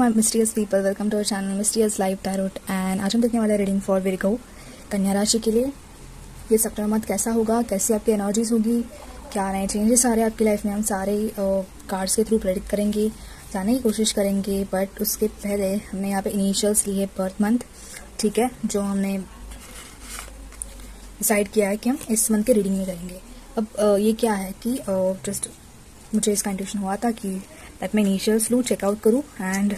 My mysterious people, welcome to our channel mysterious life tarot. And आज हम देखने वाले रीडिंग फॉर विर्गो, कन्या राशि के लिए। ये सितंबर मंथ कैसा होगा, कैसी आपकी एनर्जीज होगी, क्या नए चेंजेस आ रहे हैं आपकी लाइफ में, हम सारे कार्ड्स के थ्रू प्रेडिक्ट करेंगे, जानने की कोशिश करेंगे। बट उसके पहले हमने यहाँ पे इनिशियल्स लिए बर्थ मंथ, ठीक है, जो हमने डिसाइड किया है कि हम इस मंथ के रीडिंग में करेंगे। अब ये क्या है कि जस्ट मुझे इसका इंट्यूशन हुआ था कि दैट मैं इनिशियल्स लूँ, चेकआउट करूँ। एंड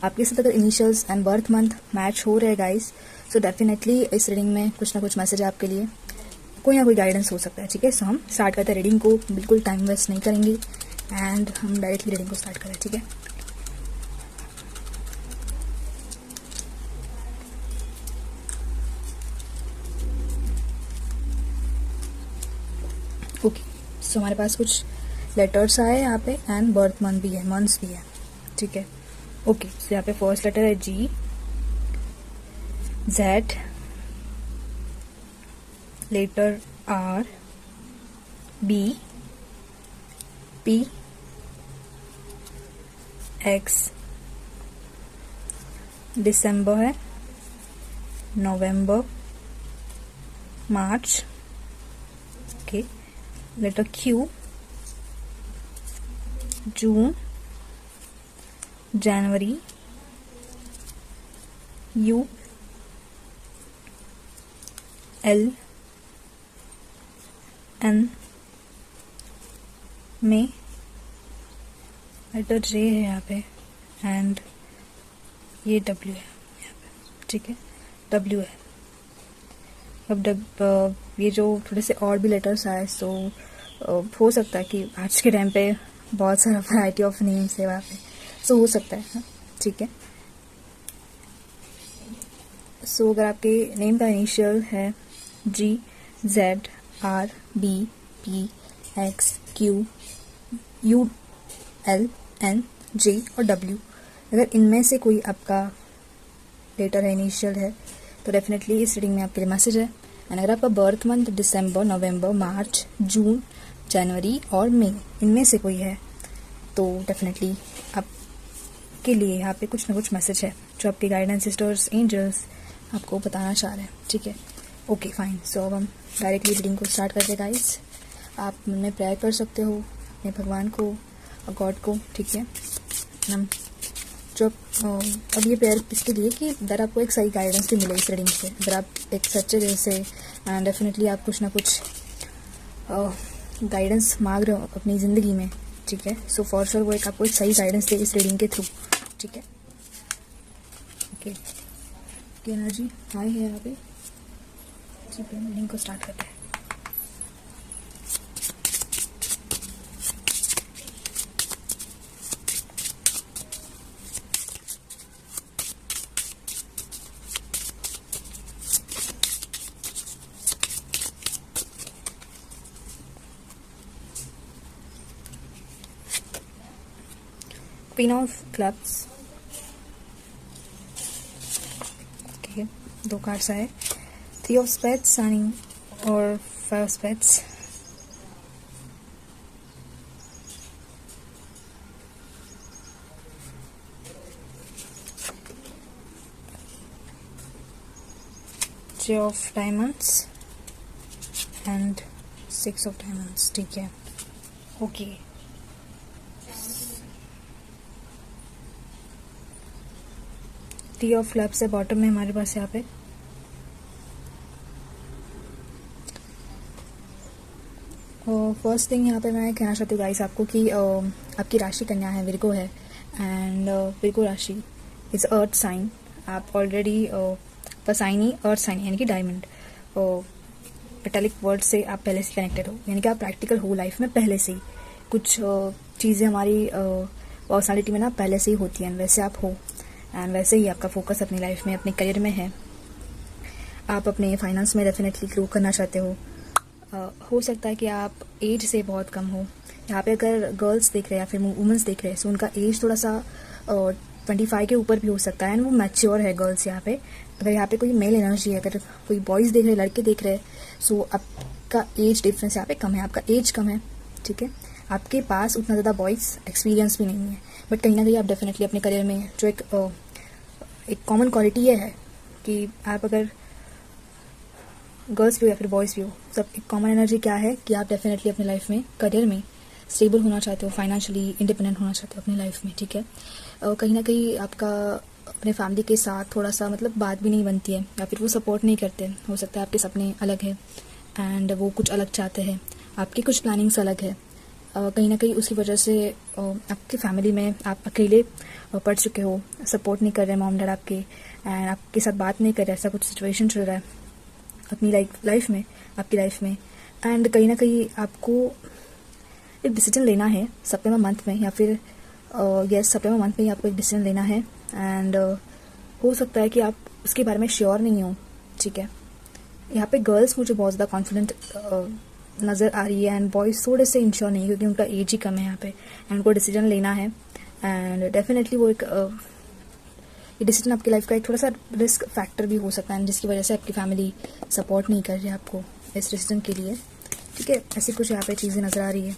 आपके साथ अगर initials and birth month match हो रहे गाइस, सो डेफिनेटली इस रीडिंग में कुछ ना कुछ मैसेज है आपके लिए, कोई ना कोई गाइडेंस हो सकता है, ठीक है। सो हम स्टार्ट करते हैं रीडिंग को, बिल्कुल टाइम वेस्ट नहीं करेंगे एंड हम डायरेक्टली रीडिंग को स्टार्ट करें, ठीक है। ओके, सो हमारे पास कुछ लेटर्स आए यहाँ पे एंड बर्थ मंथ भी है, मंथ्स भी है, ठीक है। ओके, सो यहाँ पे फर्स्ट लेटर है G, Z, letter R, B, P, X, दिसंबर है, नवंबर, मार्च, ओके, लेटर क्यू, जून, जनवरी, यू, एल, एन, में, लेटर जे है यहाँ पे एंड ये डब्ल्यू है यहाँ पे, ठीक है, डब्ल्यू है। अब ये जो थोड़े से और भी लेटर्स आए, सो हो सकता है कि आज के टाइम पे बहुत सारा वैरायटी ऑफ नेम्स है वहाँ पे, सो हो सकता है, ठीक है। सो अगर आपके नेम का इनिशियल है G, Z, R, B, P, X, Q, U, L, N, J और डब्ल्यू, अगर इनमें से कोई आपका लेटर है, इनिशियल है, तो डेफिनेटली इस रीडिंग में आपके लिए मैसेज है। एंड अगर आपका बर्थ मंथ दिसंबर, नवंबर, मार्च, जून, जनवरी और मई, इनमें से कोई है, तो डेफिनेटली आपके लिए यहाँ पे कुछ ना कुछ मैसेज है जो आपके गाइडेंस सिस्टर्स, एंजल्स आपको बताना चाह रहे हैं, ठीक है। ओके फाइन, सो अब हम डायरेक्टली रीडिंग को स्टार्ट करते हैं गाइस। आप मन में प्रेयर कर सकते हो अपने भगवान को और गॉड को, ठीक है। हम जो अब ये प्रेयर इसके लिए कि अगर आपको एक सही गाइडेंस भी मिले इस रीडिंग से, अगर आप एक सच्चे दिल से एंड डेफिनेटली आप कुछ ना कुछ गाइडेंस मांग रहे हो अपनी ज़िंदगी में, ठीक है। सो फॉर श्योर वो एक आपको एक सही गाइडेंस दे इस रीडिंग के थ्रू, ठीक है। ओके, एनर्जी हाई है यहाँ पे, ठीक है। रीडिंग को स्टार्ट करते हैं। क्वीन ऑफ क्लब्स, ओके, दो कार्ड्स आए, थ्री ऑफ स्पेड्स और five of spades, J of diamonds and six of diamonds, ठीक है। ओके, थ्री ऑफ क्लब्स है बॉटम में हमारे पास यहाँ पे, फर्स्ट थिंग यहाँ पे मैं कहना चाहती हूँ गाइस आपको कि आपकी राशि कन्या है, विर्गो है एंड विर्गो राशि इज अर्थ साइन। आप ऑलरेडी साइन ही अर्थ साइन यानी कि डायमंड मेटालिक वर्ड से आप पहले से कनेक्टेड हो, यानी कि आप प्रैक्टिकल हो लाइफ में पहले से ही। कुछ चीज़ें हमारी पर्सनालिटी में ना पहले से ही होती हैं, वैसे आप हो एंड वैसे ही आपका फोकस अपनी लाइफ में, अपने करियर में है। आप अपने फाइनेंस में डेफिनेटली ग्रो करना चाहते हो सकता है कि आप एज से बहुत कम हो। यहाँ पे अगर गर्ल्स देख रहे हैं या फिर वुमेंस देख रहे हैं, सो उनका एज थोड़ा सा 25 के ऊपर भी हो सकता है एंड वो मैच्योर है गर्ल्स यहाँ पे। अगर यहाँ पे कोई मेल एनर्जी है, अगर कोई बॉयज़ देख रहे हैं, लड़के देख रहे हैं, सो आपका एज डिफरेंस यहाँ पे कम है, आपका एज कम है, ठीक है। आपके पास उतना ज़्यादा वॉइस एक्सपीरियंस भी नहीं है, बट कहीं ना कहीं आप डेफिनेटली अपने करियर में जो एक कॉमन क्वालिटी ये है कि आप अगर गर्ल्स भी हो या फिर बॉयज़ भी हो, सब एक कॉमन एनर्जी क्या है कि आप डेफिनेटली अपनी लाइफ में करियर में स्टेबल होना चाहते हो, फाइनेंशियली इंडिपेंडेंट होना चाहते हो अपनी लाइफ में, ठीक है। कहीं ना कहीं आपका अपने फैमिली के साथ थोड़ा सा मतलब बात भी नहीं बनती है, या फिर वो सपोर्ट नहीं करते। हो सकता है आपके सपने अलग है एंड वो कुछ अलग चाहते हैं, आपकी कुछ प्लानिंग्स अलग है। कहीं ना कहीं उसकी वजह से आपके फैमिली में आप अकेले पड़ चुके हो, सपोर्ट नहीं कर रहे मॉम डैड आपके, एंड आपके साथ बात नहीं कर रहे, ऐसा कुछ सिचुएशन चल रहा है अपनी लाइफ में, आपकी लाइफ में। एंड कहीं ना कहीं आपको एक डिसीजन लेना है सितंबर मंथ में, या फिर सितंबर मंथ में ही आपको एक डिसीजन लेना है। एंड हो सकता है कि आप उसके बारे में श्योर नहीं हो, ठीक है। यहाँ पे गर्ल्स मुझे बहुत ज़्यादा कॉन्फिडेंट नज़र आ रही है, एंड बॉयज़ थोड़े से इंश्योर नहीं, क्योंकि उनका एज ही कम है यहाँ पे, एंड उनको डिसीजन लेना है। एंड डेफिनेटली वो एक ये डिसीजन आपकी लाइफ का एक थोड़ा सा रिस्क फैक्टर भी हो सकता है, जिसकी वजह से आपकी फैमिली सपोर्ट नहीं कर रही है आपको इस डिसीजन के लिए, ठीक है। ऐसी कुछ यहाँ पे चीज़ें नज़र आ रही है,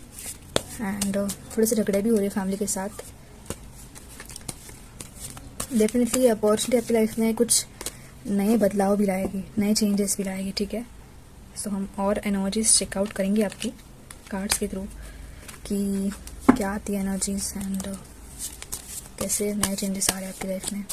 एंड थोड़े से झगड़े भी हो रहे हैं फैमिली के साथ। डेफिनेटली अपॉर्चुनिटी आपकी लाइफ में कुछ नए बदलाव भी लाएगी, नए चेंजेस भी लाएगी, ठीक है। सो हम और एनर्जीज चेकआउट करेंगे आपकी कार्ड्स के थ्रू कि क्या आती है एनर्जीज, एंड कैसे नए चेंजेस आ रहे हैं आपकी लाइफ में।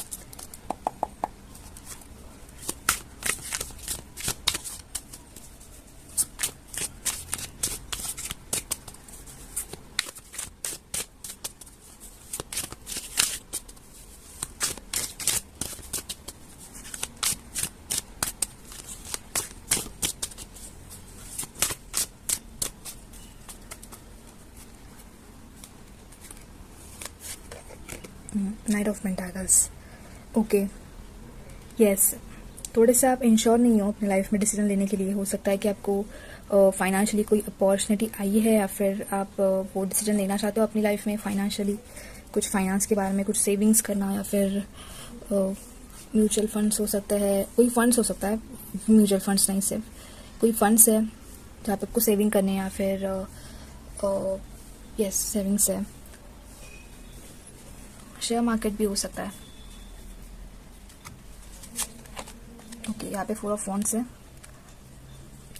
Night of pentacles, okay, yes. थोड़े से आप इंश्योर नहीं हो अपनी लाइफ में डिसीजन लेने के लिए। हो सकता है कि आपको फाइनेंशियली कोई अपॉर्चुनिटी आई है, या फिर आप वो डिसीजन लेना चाहते हो अपनी लाइफ में फाइनेंशियली, कुछ फाइनेंस के बारे में, कुछ सेविंग्स करना, या फिर म्यूचुअल फंड्स हो सकता है, कोई फंड्स हो सकता है, म्यूचुअल फंड्स नहीं, सिर्फ कोई फंड्स है जहाँ पे आपको सेविंग करने हैं, या फिर यस सेविंग्स है। शेयर मार्केट भी हो सकता है, ओके। यहाँ पे 4 ऑफ वॉन्ड्स है,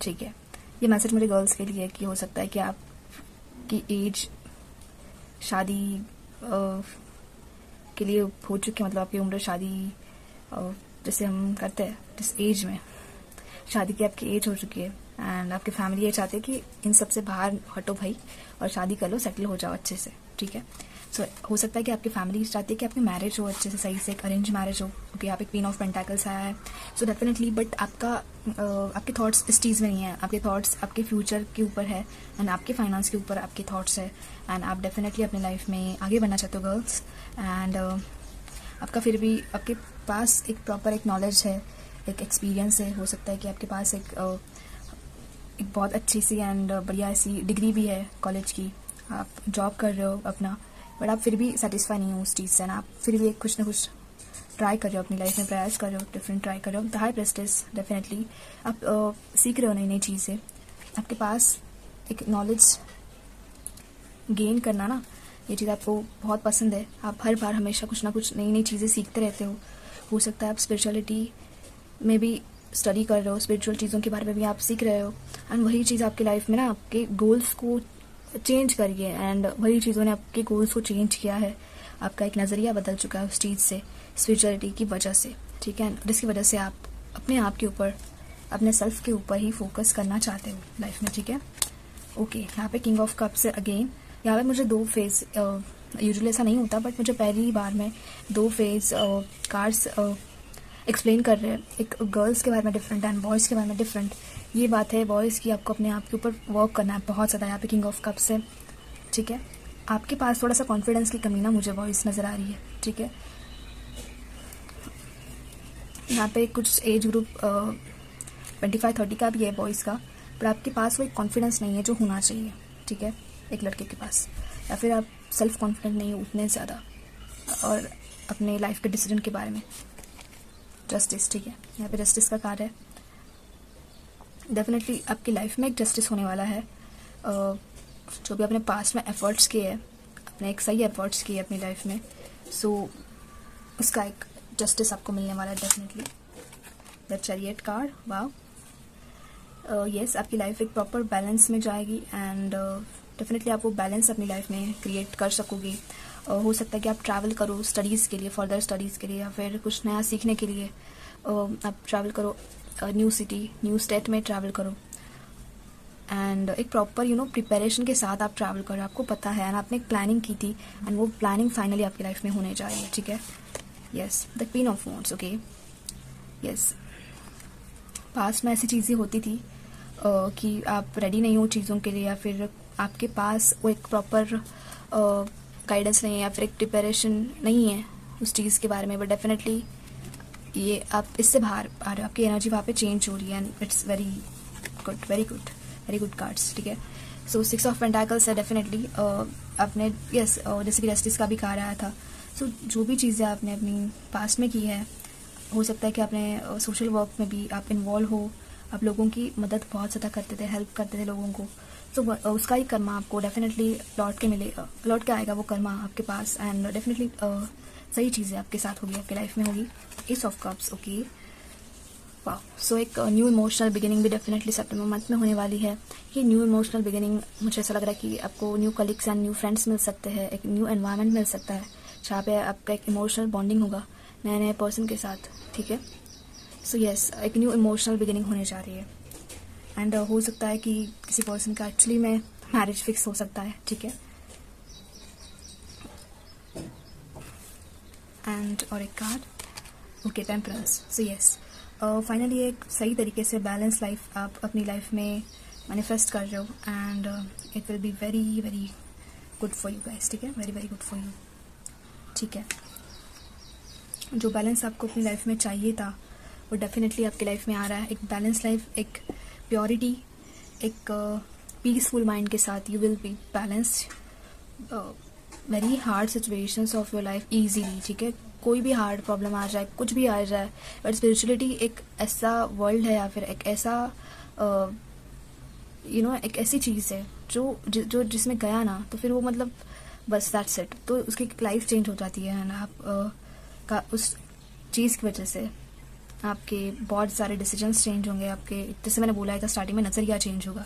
ठीक है। ये मैसेज मेरे गर्ल्स के लिए है कि हो सकता है कि आपकी एज शादी के लिए हो चुकी है, मतलब आपकी उम्र शादी जैसे हम करते हैं जिस एज में शादी की आपकी एज हो चुकी है, एंड आपकी फैमिली ये चाहते हैं कि इन सब से बाहर हटो भाई और शादी कर लो, सेटल हो जाओ अच्छे से, ठीक है। सो हो सकता है कि आपकी फैमिली चाहती है कि आपकी मैरिज हो अच्छे से, सही से, एक अरेंज मैरिज हो, क्योंकि यहाँ पे क्वीन ऑफ पेंटाकल्स आया है। सो डेफिनेटली, बट आपके थॉट्स इस चीज़ में नहीं है, आपके थॉट्स आपके फ्यूचर के ऊपर है, एंड आपके फाइनेंस के ऊपर आपके थॉट्स है, एंड आप डेफिनेटली अपनी लाइफ में आगे बढ़ना चाहते हो गर्ल्स। एंड आपका फिर भी आपके पास एक प्रॉपर एक नॉलेज है, एक एक्सपीरियंस है। हो सकता है कि आपके पास एक बहुत अच्छी सी एंड बढ़िया सी डिग्री भी है कॉलेज की, आप जॉब कर रहे हो अपना, बट आप फिर भी सेटिस्फाई नहीं हो उस चीज़ से, ना आप फिर भी कुछ ना कुछ ट्राई कर रहे हो अपनी लाइफ में, प्रयास कर रहे हो, डिफरेंट ट्राई कर रहे हो। द हाई प्रेस्टिस, डेफिनेटली आप सीख रहे हो नई नई चीज़ें, आपके पास एक नॉलेज गेन करना ना, ये चीज़ आपको बहुत पसंद है। आप हर बार हमेशा कुछ ना कुछ नई नई चीज़ें सीखते रहते हो सकता है आप स्पिरिचुअलिटी में भी स्टडी कर रहे हो, स्पिरिचुअल चीज़ों के बारे में भी आप सीख रहे हो, एंड वही चीज़ आपकी लाइफ में ना आपके गोल्स को चेंज करी है, एंड वही चीज़ों ने आपके गोल्स को चेंज किया है। आपका एक नज़रिया बदल चुका है उस चीज़ से, स्पिरिचुअलिटी की वजह से, ठीक है, जिसकी वजह से आप अपने आप के ऊपर, अपने सेल्फ के ऊपर ही फोकस करना चाहते हो लाइफ में, ठीक है। ओके, यहाँ पे किंग ऑफ कप्स है अगेन। यहाँ पे मुझे 2 फेज, यूजुअली ऐसा नहीं होता, बट मुझे पहली बार में 2 फेज कार्ड्स एक्सप्लेन कर रहे हैं, एक गर्ल्स के बारे में डिफरेंट एंड बॉयज़ के बारे में डिफरेंट। ये बात है बॉयज़ की, आपको अपने आप के ऊपर वर्क करना है बहुत ज़्यादा। यहाँ पे किंग ऑफ कप्स है, ठीक है। आपके पास थोड़ा सा कॉन्फिडेंस की कमी ना मुझे बॉयज़ नज़र आ रही है, ठीक है। यहाँ पे कुछ एज ग्रुप 25-30 का भी है बॉयज़ का, पर आपके पास वो एक कॉन्फिडेंस नहीं है जो होना चाहिए, ठीक है, एक लड़के के पास, या फिर आप सेल्फ कॉन्फिडेंट नहीं हो उतने ज़्यादा और अपने लाइफ के डिसीजन के बारे में। जस्टिस, ठीक है, यहाँ पे जस्टिस का कार्ड है। डेफिनेटली आपकी लाइफ में एक जस्टिस होने वाला है। जो भी आपने पास्ट में एफर्ट्स किए हैं, अपने एक सही एफर्ट्स किए अपनी लाइफ में, सो उसका एक जस्टिस आपको मिलने वाला है definitely. The chariot card, wow, yes, आपकी लाइफ एक प्रॉपर बैलेंस में जाएगी एंड डेफिनेटली आप वो बैलेंस अपनी लाइफ में क्रिएट कर सकोगे। हो सकता है कि आप ट्रैवल करो स्टडीज़ के लिए, फर्दर स्टडीज़ के लिए, या फिर कुछ नया सीखने के लिए आप ट्रैवल करो, न्यू सिटी, न्यू स्टेट में ट्रैवल करो एंड एक प्रॉपर प्रिपरेशन के साथ आप ट्रैवल करो। आपको पता है एंड आपने एक प्लानिंग की थी एंड वो प्लानिंग फाइनली आपकी लाइफ में होने जा रही है, ठीक है। Yes, the queen of wands, okay, yes, past में ऐसी चीज़ें होती थी कि आप रेडी नहीं हो चीज़ों के लिए, या फिर आपके पास वो एक प्रॉपर गाइडेंस नहीं है, या फिर एक प्रिपरेशन नहीं है उस चीज़ के बारे में, बट डेफिनेटली ये आप इससे बाहर आ रहे हो, आपकी एनर्जी वहाँ पे चेंज हो रही है and it's very good, very good, very good cards, ठीक है। सो 6 ऑफ पेंटाकल्स है डेफिनेटली। आपने यस जैसे कि जस्टिस का भी कहा रहा था, सो जो भी चीज़ें आपने अपनी पास्ट में की है, हो सकता है कि आपने सोशल वर्क में भी आप इन्वॉल्व हो, आप लोगों की मदद बहुत ज़्यादा करते थे, हेल्प करते थे लोगों को, तो उसका ही कर्मा आपको डेफिनेटली लौट के आएगा वो कर्मा आपके पास एंड डेफिनेटली सही चीज़ें आपके साथ होगी, आपकी लाइफ में होगी। एस ऑफ कप्स, ओके, वाह, सो एक न्यू इमोशनल बिगिनिंग भी डेफिनेटली सितंबर मंथ में होने वाली है। ये न्यू इमोशनल बिगिनिंग, मुझे ऐसा लग रहा है कि आपको new colleagues and new friends मिल सकते हैं, एक न्यू एनवायरनमेंट मिल सकता है जहाँ पे आपका एक इमोशनल बॉन्डिंग होगा नए नए पर्सन के साथ, ठीक है। सो यस, एक न्यू इमोशनल बिगिनिंग होने जा रही है एंड हो सकता है कि किसी पर्सन का एक्चुअली में मैरिज फिक्स हो सकता है, ठीक है। एंड और एक card, okay, temperance. So yes, finally एक सही तरीके से बैलेंस लाइफ आप अपनी लाइफ में मैनिफेस्ट कर रहे हो and it will be very very good for you guys, ठीक है, very very good for you, ठीक है। जो बैलेंस आपको अपनी लाइफ में चाहिए था वो डेफिनेटली आपकी लाइफ में आ रहा है। एक बैलेंस लाइफ, एक प्योरिटी, एक पीसफुल माइंड के साथ you will be balanced very hard situations of your life easily, ठीक है। कोई भी हार्ड प्रॉब्लम आ जाए, कुछ भी आ जाए, बट स्पिरिचुअलिटी एक ऐसा वर्ल्ड है या फिर एक ऐसा एक ऐसी चीज़ है जो जिसमें गया ना तो फिर वो मतलब बस दैट्स इट, तो उसकी लाइफ चेंज हो जाती है एंड आप का उस चीज़ की वजह से आपके बहुत सारे डिसीजंस चेंज होंगे, आपके जैसे मैंने बोला था स्टार्टिंग में नज़रिया चेंज होगा,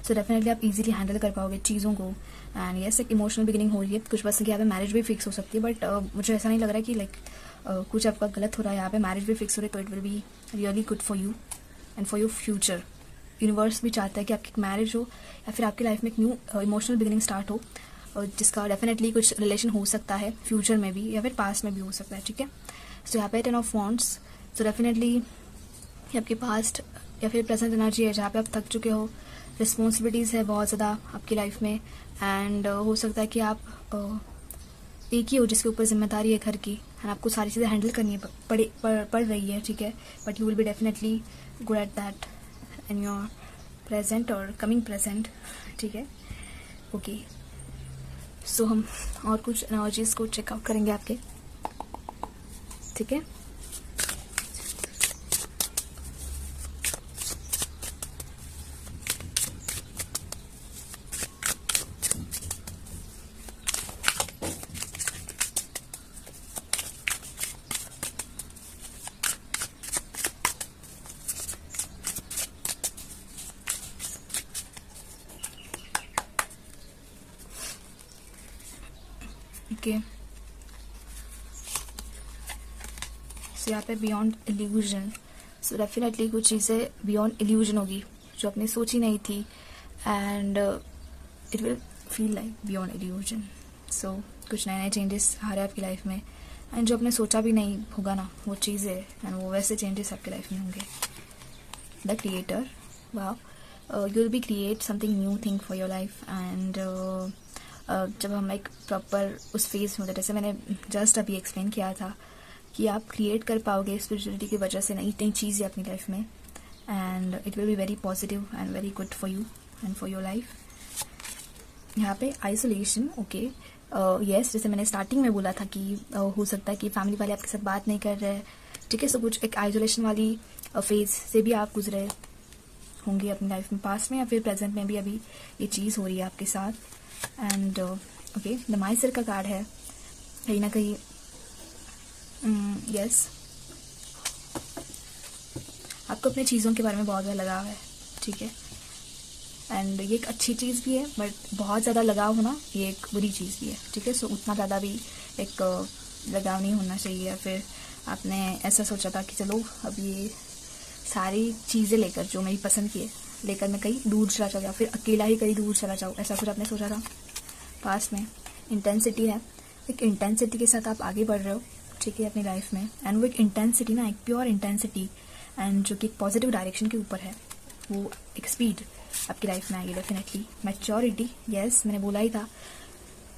सो डेफिनेटली आप इजीली हैंडल कर पाओगे चीज़ों को एंड यस, एक इमोशनल बिगिनिंग हो रही है। कुछ पर्सन की यहाँ पे मैरिज भी फिक्स हो सकती है, बट मुझे ऐसा नहीं लग रहा है कि कुछ आपका गलत हो रहा है, यहाँ पे मैरिज भी फिक्स हो रही है, तो it will be really good for you and for your future. Universe भी चाहता है कि आपकी मैरिज हो या फिर आपकी लाइफ में एक न्यू इमोशनल बिगिनिंग स्टार्ट हो, जिसका डेफिनेटली कुछ रिलेशन हो सकता है फ्यूचर में भी या फिर पास्ट में भी हो सकता है, ठीक है। सो यहाँ पे 10 ऑफ वॉन्ड्स, सो डेफिनेटली आपके पास्ट या फिर प्रेजेंट एनर्जी है जहाँ पे आप थक चुके हो, रिस्पॉन्सिबिलिटीज़ है बहुत ज़्यादा आपकी लाइफ में एंड हो सकता है कि आप एक ही हो जिसके ऊपर जिम्मेदारी है घर की एंड आपको सारी चीज़ें हैंडल करनी पड़ रही है, ठीक है, but you will be definitely good at that in your present और कमिंग प्रेजेंट, ठीक है, ओके। सो हम और कुछ एनर्जीज को चेकआउट करेंगे आपके, ठीक है। ओके, सो यहाँ पे बियॉन्ड इल्यूजन, सो डेफिनेटली कुछ चीज़ें बियॉन्ड इल्यूजन होगी जो आपने सोची नहीं थी and it will feel like beyond illusion. So कुछ नए नए चेंजेस आ रहे हैं आपकी लाइफ में एंड जो आपने सोचा भी नहीं होगा ना वो चीज़ें एंड वो वैसे चेंजेस आपकी लाइफ में होंगे। द क्रिएटर, वाह, you will be create something new thing for your life and जब हम एक प्रॉपर उस फेज में होते, जैसे मैंने जस्ट अभी एक्सप्लेन किया था कि आप क्रिएट कर पाओगे स्पिरिचुअलिटी की वजह से नई नई चीज़ें अपनी लाइफ में and it will be very positive and very good for you and for your life. यहाँ पे आइसोलेशन, ओके, यस, जैसे मैंने स्टार्टिंग में बोला था कि हो सकता है कि फैमिली वाले आपके साथ बात नहीं कर रहे, ठीक है, सो कुछ एक आइसोलेशन वाली फेज से भी आप गुजरे होंगे अपनी लाइफ में, पास्ट में या फिर प्रेजेंट में भी अभी ये चीज़ हो रही है आपके साथ। एंड ओके, द माइसर का कार्ड है कहीं ना कहीं, यस, आपको अपनी चीज़ों के बारे में बहुत ज़्यादा लगाव है, ठीक है। एंड ये एक अच्छी चीज़ भी है, बट बहुत ज़्यादा लगाव होना ये एक बुरी चीज़ भी है, ठीक है। सो उतना ज़्यादा भी एक लगाव नहीं होना चाहिए। या फिर आपने ऐसा सोचा था कि चलो अब ये सारी चीज़ें लेकर जो मेरी पसंद की है लेकर मैं कहीं दूर चला जाऊँ, या फिर अकेला ही कहीं दूर चला जाऊँ, ऐसा कुछ आपने सोचा था पास्ट में। इंटेंसिटी है, एक इंटेंसिटी के साथ आप आगे बढ़ रहे हो, ठीक है, अपनी लाइफ में। एंड वो एक इंटेंसिटी ना, एक प्योर इंटेंसिटी, एंड जो कि एक पॉजिटिव डायरेक्शन के ऊपर है, वो एक स्पीड आपकी लाइफ में आएगी डेफिनेटली। मैच्योरिटी, यस, मैंने बोला ही था,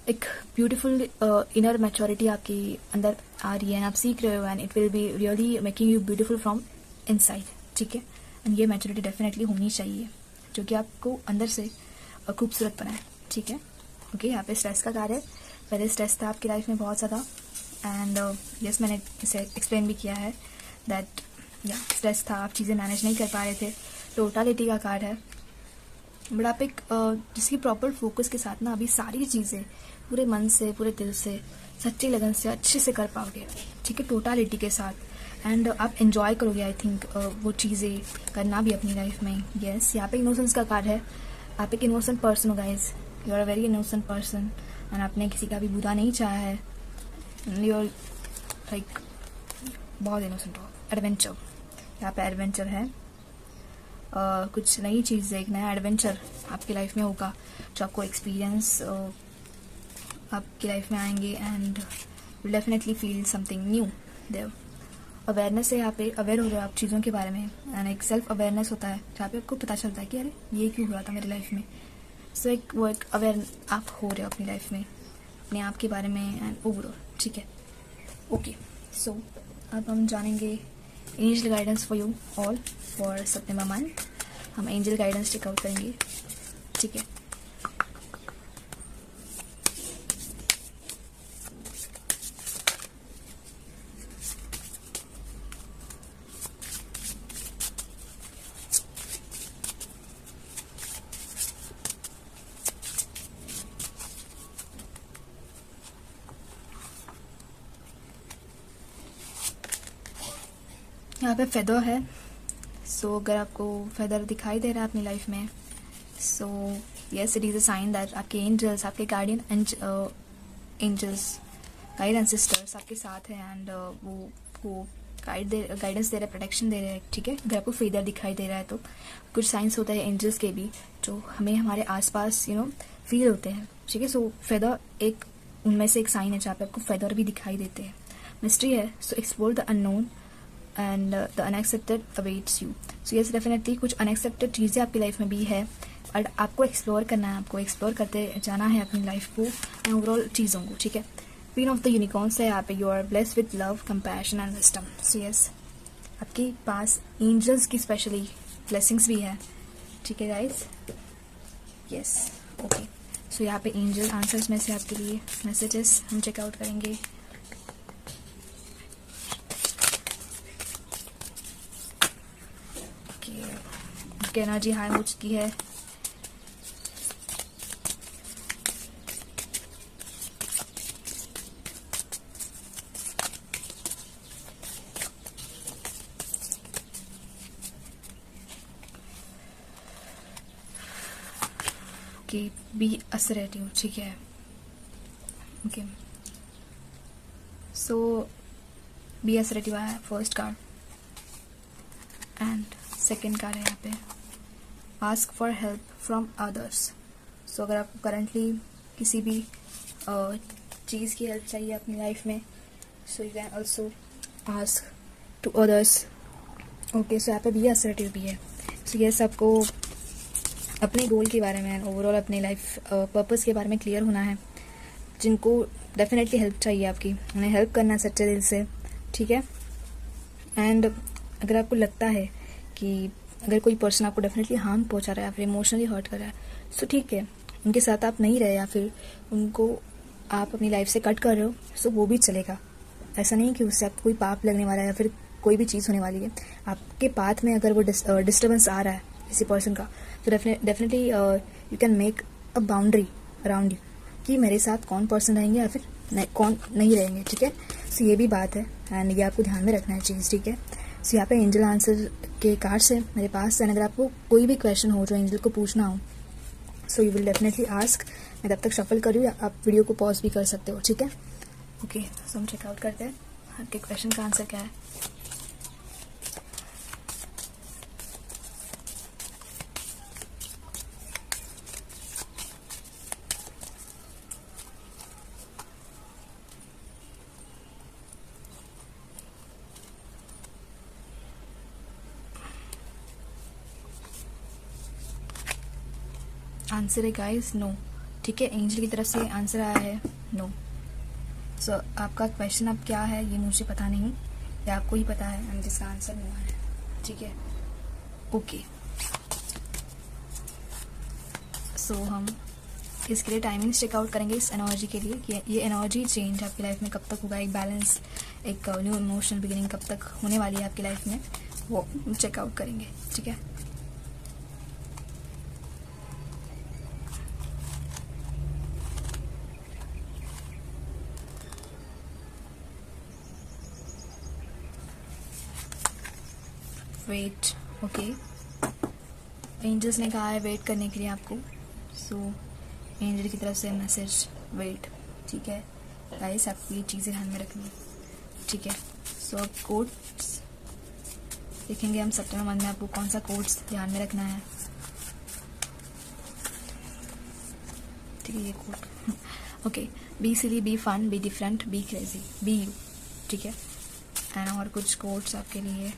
एक ब्यूटीफुल इनर मैच्योरिटी आपके अंदर आ रही है, एंड आप सीख रहे हो, and it will be really making you beautiful from inside, ठीक है। एंड ये मैच्योरिटी डेफिनेटली होनी चाहिए जो कि आपको अंदर से खूबसूरत बनाए, ठीक है। ओके, यहाँ पे स्ट्रेस का कार्य है, पहले स्ट्रेस था आपकी लाइफ में बहुत ज़्यादा, एंड यस, मैंने इसे एक्सप्लेन भी किया है दैट या स्ट्रेस था, आप चीज़ें मैनेज नहीं कर पा रहे थे। टोटालिटी का कार्ड है, बट आप एक जिसकी प्रॉपर फोकस के साथ ना अभी सारी चीज़ें पूरे मन से, पूरे दिल से, सच्ची लगन से अच्छे से कर पाओगे, ठीक है, टोटालिटी के साथ। एंड आप एंजॉय करोगे, आई थिंक वो चीज़ें करना भी अपनी लाइफ में। यस, यहाँ पे इनोसेंस का कार्ड है, आप एक इनोसेंट पर्सन हो guys, you are a very innocent person, and आपने किसी का भी बुरा नहीं चाहा है, यू आर लाइक बहुत इनोसेंट हो। एडवेंचर, यहाँ पे एडवेंचर है, कुछ नई चीज़, एक नया एडवेंचर आपकी लाइफ में होगा जो आपको एक्सपीरियंस आपकी लाइफ में आएंगे, and will definitely feel something new there. Awareness है, यहाँ पे अवेयर हो रहे हो आप चीज़ों के बारे में, एंड एक सेल्फ अवेयरनेस होता है जहाँ पे आपको पता चलता है कि अरे ये क्यों हुआ था मेरी लाइफ में। सो एक वो एक अवेयर आप हो रहे हो अपनी लाइफ में, अपने आप के बारे में एंड ओवरऑल, ठीक है। ओके, सो अब हम जानेंगे angel guidance for you all for September month. हम एंजल गाइडेंस चेकआउट करेंगे, ठीक है। यहाँ पे फेदर है, सो अगर आपको फेदर दिखाई दे रहा है अपनी लाइफ में, so yes, it is a sign that आपके एंजल्स, आपके गार्डियन एंजल्स, गाइड एंसेस्टर्स आपके साथ हैं, एंड वो गाइडेंस दे रहे हैं, प्रोटेक्शन दे रहे हैं, ठीक है। अगर आपको फेदर दिखाई दे रहा है तो कुछ साइंस होता है एंजल्स के भी जो हमें हमारे आसपास फील होते हैं, ठीक है। सो फेदर एक उनमें से एक साइन है जहाँ पे आपको फेदर भी दिखाई देते हैं। मिस्ट्री है, सो explore the unknown and the unaccepted awaits you. So yes, definitely कुछ अनएक्सेप्टेड चीज़ें आपकी लाइफ में भी है, और आपको एक्सप्लोर करना है, आपको एक्सप्लोर करते जाना है अपनी लाइफ को एंड ओवरऑल चीज़ों को, ठीक है। क्वीन ऑफ द यूनिकॉर्न्स है यहाँ पे, you are blessed with love, compassion and wisdom. So yes, आपके पास एंजल्स की स्पेशली ब्लेसिंग्स भी है, ठीक है गाइज। यस, ओके, सो यहाँ पे एंजल आंसर्स में से आपके लिए मैसेजेस हम चेकआउट करेंगे। एनर्जी हाई हो चुकी है, कि बी असरेटिव, ठीक है। ओके, सो बी असरेटिव आया first card, and second card है यहाँ पे ask for help from others. So अगर आपको करंटली किसी भी चीज़ की हेल्प चाहिए अपनी लाइफ में, so you can also ask to others. Okay, so यहाँ पे भी असर्टिव भी है। सो ये सबको अपने गोल के बारे में, ओवरऑल अपने लाइफ पर्पस के बारे में क्लियर होना है। जिनको डेफिनेटली हेल्प चाहिए आपकी, उन्हें हेल्प करना है सच्चे दिल से, ठीक है। एंड अगर आपको लगता है कि अगर कोई पर्सन आपको डेफिनेटली हार्म पहुंचा रहा है या फिर इमोशनली हर्ट कर रहा है, सो ठीक है, उनके साथ आप नहीं रहे या फिर उनको आप अपनी लाइफ से कट कर रहे हो, सो वो भी चलेगा। ऐसा नहीं कि उससे आपको कोई पाप लगने वाला है या फिर कोई भी चीज़ होने वाली है। आपके पाथ में अगर वो डिस्टर्बेंस आ रहा है, किसी पर्सन का, तो definitely you can make a boundary around you कि मेरे साथ कौन पर्सन रहेंगे या फिर कौन नहीं रहेंगे, ठीक है। सो ये भी बात है एंड ये आपको ध्यान में रखना है चीज़, ठीक है। सो यहाँ पे एंजल आंसर के कार्ड्स है मेरे पास, एंड अगर आपको कोई भी क्वेश्चन हो जो एंजल को पूछना हो, so you will definitely ask. मैं तब तक शफल कर रही हूँ, आप वीडियो को पॉज भी कर सकते हो, ठीक है। ओके, सो हम चेकआउट करते हैं आपके क्वेश्चन का आंसर क्या है। आंसर है गाइस नो, ठीक है। एंजल की तरफ से आंसर आया है नो। सो आपका क्वेश्चन अब क्या है ये मुझे पता नहीं, या आपको ही पता है, एंड जिसका आंसर नो है, ठीक है। ओके, सो हम इसके लिए टाइमिंग्स चेकआउट करेंगे इस एनर्जी के लिए कि ये एनर्जी चेंज आपकी लाइफ में कब तक होगा, एक बैलेंस, एक न्यू इमोशनल बिगिनिंग कब तक होने वाली है आपकी लाइफ में, वो चेकआउट करेंगे, ठीक है। वेट, ओके, एंजल्स ने कहा है वेट करने के लिए आपको। सो एंजल की तरफ से मैसेज वेट, ठीक है गाइस, आपको ये चीज़ें ध्यान में रखनी है, ठीक है। सो अब कोड्स देखेंगे हम सितंबर मंथ में आपको कौन सा कोड्स ध्यान में रखना है, ठीक है। ये code okay, be silly, be fun, be different, be crazy, be you, ठीक है। एंड और कुछ कोड्स आपके लिए,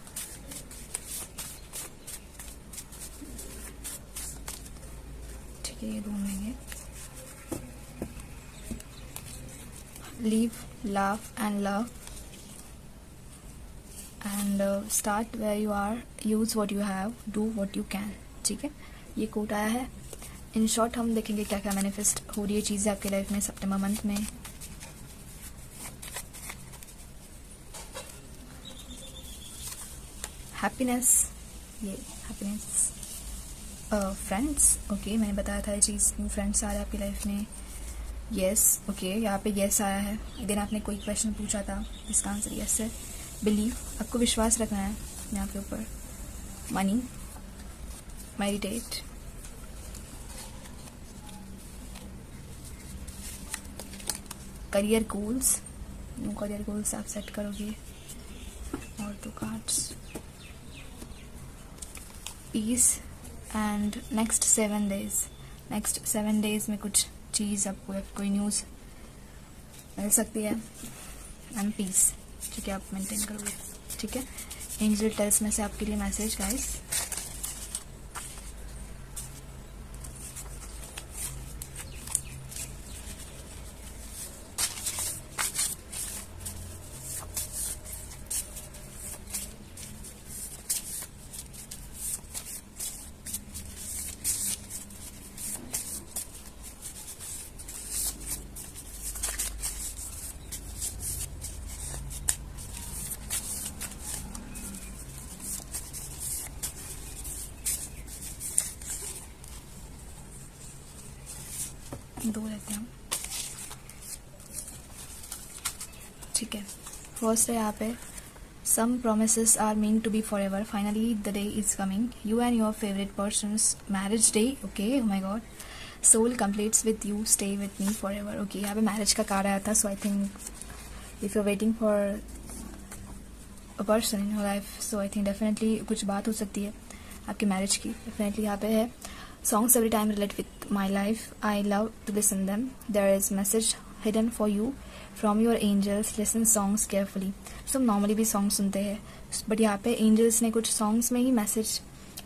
ये ढूंढ लेंगे। Live, laugh and love, and start where you are, use what you have, do what you can, ठीक है। ये कोट आया है। इन शॉर्ट हम देखेंगे क्या क्या मैनिफेस्ट हो रही है चीज़ें आपके लाइफ में सितंबर मंथ में। हैप्पीनेस, ये हैप्पीनेस, फ्रेंड्स, ओके, मैंने बताया था ये चीज़, न्यू फ्रेंड्स आ रहे हैं आपकी लाइफ में। येस, ओके, यहाँ पे येस आया है। दिन आपने कोई क्वेश्चन पूछा था, इसका आंसर येस है। बिलीव, आपको विश्वास रखना है यहाँ के ऊपर। Money, meditate, career goals, new career goals आप सेट करोगे। और दो cards, peace and next 7 days, next 7 days में कुछ चीज़ आपको कोई न्यूज़ मिल सकती है, एंड पीस, ठीक है, आप मेंटेन करोगे, ठीक है। एंजल टेल्स में से आपके लिए मैसेज गाइस। दो लेते हैं, ठीक है। फर्स्ट है यहाँ पे, some promises are mean to be forever, finally the day is coming, you and your favourite persons marriage day, okay, oh my god, soul completes with you, stay with me forever, okay. यहाँ पे marriage का card आया था, so I think if you are waiting for a person in your life, so I think definitely कुछ बात हो सकती है आपकी मैरिज की, डेफिनेटली यहाँ पे है। Songs every time relate with my life. I love to listen them. There is message hidden for you from your angels. Listen songs carefully. So normally भी songs सुनते हैं, but यहाँ पे angels ने कुछ songs में ही message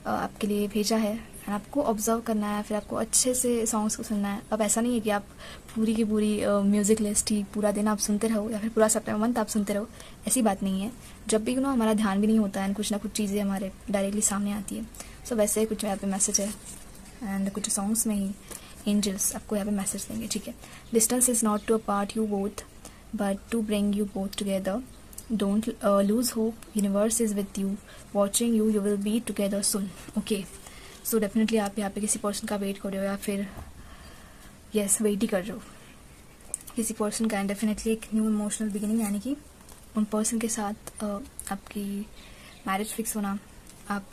आपके लिए भेजा है, and आपको observe करना है, फिर आपको अच्छे से songs को सुनना है। अब ऐसा नहीं है कि आप पूरी की पूरी म्यूजिक लिस्ट ही पूरा दिन आप सुनते रहो, या फिर पूरा सितंबर मंथ आप सुनते रहो, ऐसी बात नहीं है। जब भी हमारा ध्यान भी नहीं होता है, कुछ ना कुछ चीज़ें हमारे डायरेक्टली सामने आती है, सो वैसे कुछ यहाँ पे मैसेज है, एंड कुछ सॉन्ग्स में ही एंजल्स आपको यहाँ पे मैसेज देंगे, ठीक है। Distance is not to apart you both but to bring you both together, don't lose hope, universe is with you, watching you, you will be together soon, okay. So definitely आप यहाँ पे किसी person का wait कर रहे हो या फिर यस वेट ही कर रहे हो किसी पर्सन का, एंड डेफिनेटली एक न्यू इमोशनल बिगिनिंग, यानी कि उन पर्सन के साथ आपकी मैरिज फिक्स होना, आप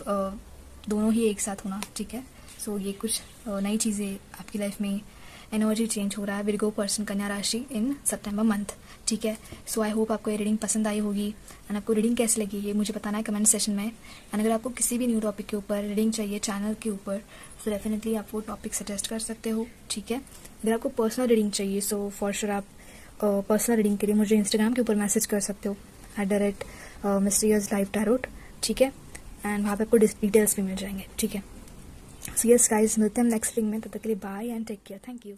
दोनों ही एक साथ होना, ठीक है। सो ये कुछ नई चीज़ें आपकी लाइफ में, एनर्जी चेंज हो रहा है विर्गो पर्सन कन्या राशि इन सितंबर मंथ, ठीक है। सो आई होप आपको ये रीडिंग पसंद आई होगी, एंड आपको रीडिंग कैसी लगी ये मुझे बताना है कमेंट सेशन में। एंड अगर आपको किसी भी न्यू टॉपिक के ऊपर रीडिंग चाहिए चैनल के ऊपर, तो डेफिनेटली आप वो टॉपिक सजेस्ट कर सकते हो, ठीक है। अगर आपको पर्सनल रीडिंग चाहिए सो फॉर श्योर आप पर्सनल रीडिंग के लिए मुझे इंस्टाग्राम के ऊपर मैसेज कर सकते हो @mysterious_life_tarot, ठीक है। एंड वहाँ पे आपको डिटेल्स भी मिल जाएंगे, ठीक है। सो यस गाइस, मिलते हैं नेक्स्ट रीडिंग में, तब तक के लिए bye and take care, thank you.